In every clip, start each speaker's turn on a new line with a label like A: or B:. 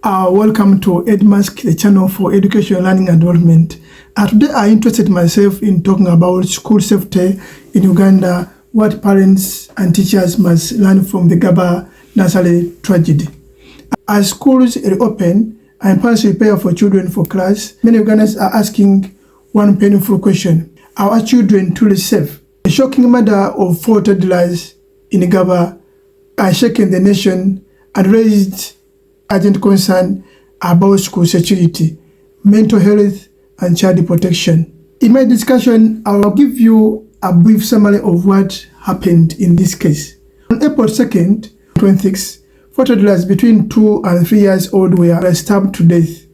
A: Welcome to EdMask, the channel for education, learning and development. Today I interested myself in talking about school safety in Uganda, what parents and teachers must learn from the Ggaba nursery tragedy. As schools reopen and parents prepare for children for class, many Ugandans are asking one painful question: are our children truly safe? The shocking murder of 4 toddlers in Ggaba has shaken the nation and raised urgent concern about school security, mental health, and child protection. In my discussion, I will give you a brief summary of what happened in this case. On April 2nd, 2026, 4 toddlers between 2 and 3 years old were stabbed to death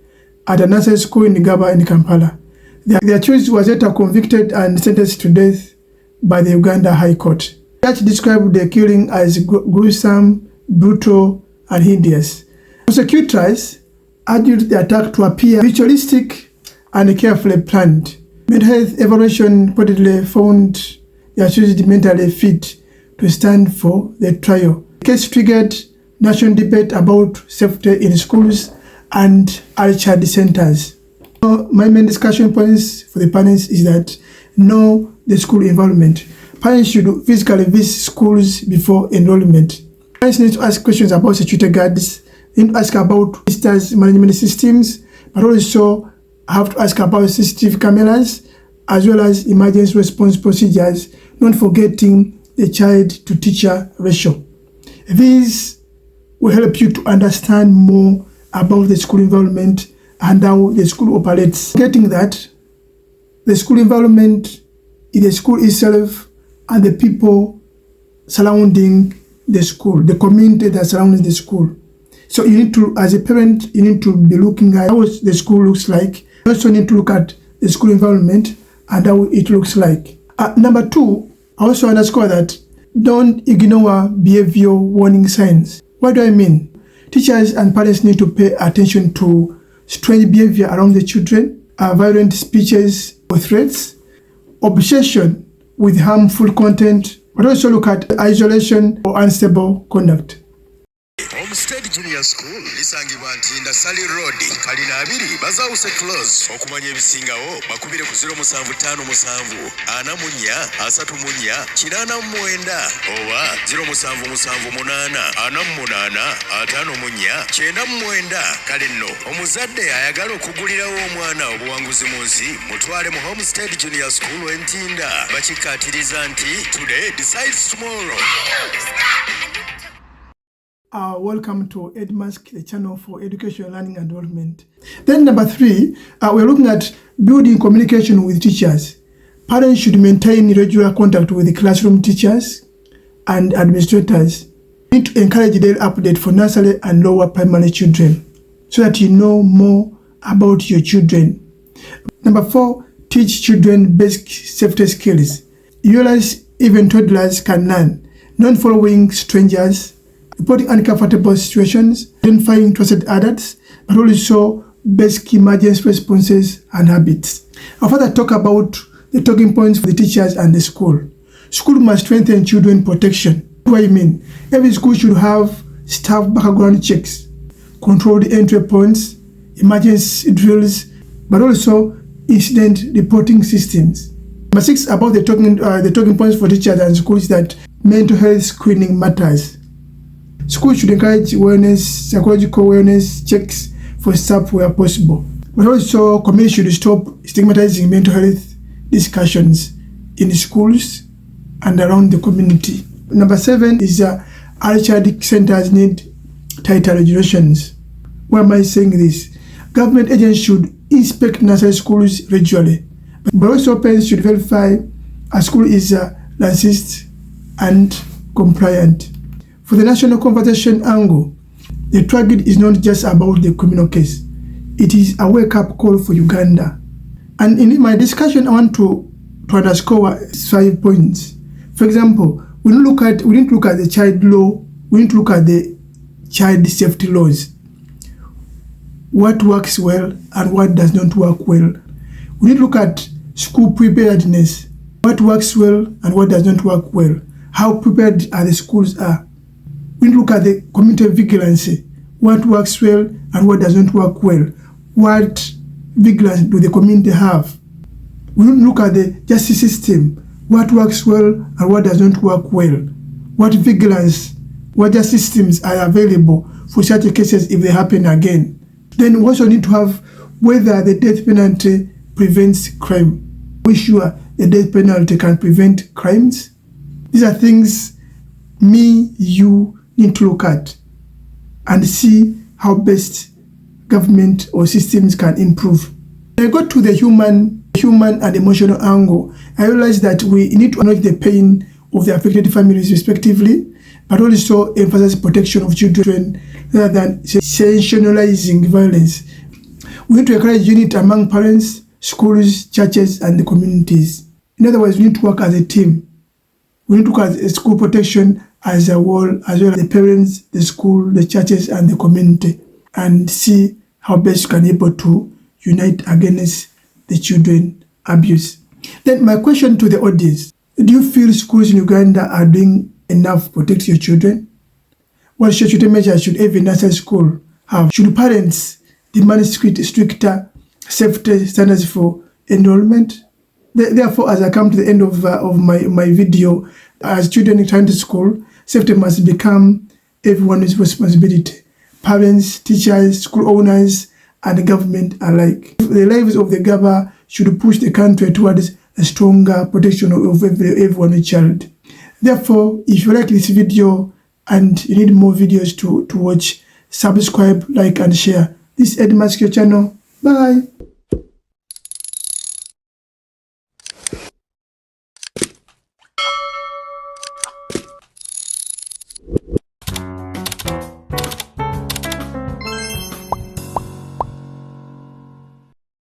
A: at a nursery school in Ggaba in Kampala. Their accused was later convicted and sentenced to death by the Uganda High Court. The judge described the killing as gruesome, brutal, and hideous. Prosecutors argued the attack to appear ritualistic and carefully planned. Mental health evaluation reportedly found the accused mentally fit to stand for the trial. The case triggered national debate about safety in schools and early child centers. My main discussion points for the parents is that know the school environment. Parents should physically visit schools before enrollment. Parents need to ask questions about security guards, need to ask about visitors management systems, but also have to ask about CCTV cameras as well as emergency response procedures, not forgetting the child to teacher ratio. These will help you to understand more about the school environment and how the school operates. Getting that the school environment is the school itself and the people surrounding the school, the community that surrounds the school. So you need to, as a parent, you need to be looking at how the school looks like. You also need to look at the school environment and how it looks like. Number 2, I also underscore that don't ignore behavior warning signs. What do I mean? Teachers and parents need to pay attention to strange behavior around the children, violent speeches or threats, obsession with harmful content, but also look at isolation or unstable conduct.
B: Homestead Junior School lisangibwa ntinda Sally Road kalina 2 bazawuse close okumanya ebisingawo bakubire ku 0757 anamunya asatumunya kinana mwenda oba 0778 anamunana atanomunya kyenda mwenda kale nno omuzadde ayagala okugulirawo omwana obuwanguzi mu nsi mutwale mu Homestead Junior School entinda bakikatiriza nti today decides tomorrow.
A: Welcome to EdMask, the channel for education, learning and development. Then number 3, we're looking at building communication with teachers. Parents should maintain regular contact with the classroom teachers and administrators. You need to encourage daily update for nursery and lower primary children so that you know more about your children. Number 4, teach children basic safety skills. You realize even toddlers can learn, not following strangers, reporting uncomfortable situations, identifying trusted adults, but also basic emergency responses and habits. I'll further talk about the talking points for the teachers and the school. School must strengthen children protection. What do I mean? Every school should have staff background checks, controlled entry points, emergency drills, but also incident reporting systems. Number 6, about the talking points for teachers and schools, that mental health screening matters. Schools should encourage wellness, psychological wellness checks for staff where possible. But also, communities should stop stigmatizing mental health discussions in schools and around the community. Number 7 is early child centers need tighter regulations. Why am I saying this? Government agents should inspect nursery schools regularly, but also parents should verify a school is licensed and compliant. For the national conversation angle, the tragedy is not just about the criminal case. It is a wake-up call for Uganda. And in my discussion, I want to underscore 5 points. For example, we need to look at the child law. We need to look at the child safety laws. What works well and what does not work well. We need to look at school preparedness. What works well and what does not work well. How prepared are the schools are. We look at the community vigilance. what works well and what does not work well. What vigilance do the community have? We don't look at the justice system, what works well and what does not work well. What vigilance, what justice systems are available for such cases if they happen again. Then we also need to have whether the death penalty prevents crime. Are we sure the death penalty can prevent crimes? These are things you need to look at and see how best government or systems can improve. When I got to the human and emotional angle, I realized that we need to acknowledge the pain of the affected families respectively, but also emphasize protection of children rather than sensationalizing violence. We need to encourage unity among parents, schools, churches, and the communities. In other words, we need to work as a team. We need to look at school protection as a whole, as well as the parents, the school, the churches, and the community, and see how best we can be able to unite against the children abuse. Then my question to the audience, do you feel schools in Uganda are doing enough to protect your children? What security measures should every nursery school have? Should parents demand stricter safety standards for enrollment? Therefore, as I come to the end of my video, as children return to school, safety must become everyone's responsibility. Parents, teachers, school owners, and the government alike. The lives of the Ggaba should push the country towards a stronger protection of everyone's child. Therefore, if you like this video and you need more videos to watch, subscribe, like, and share. This is Ed Maskio channel. Bye.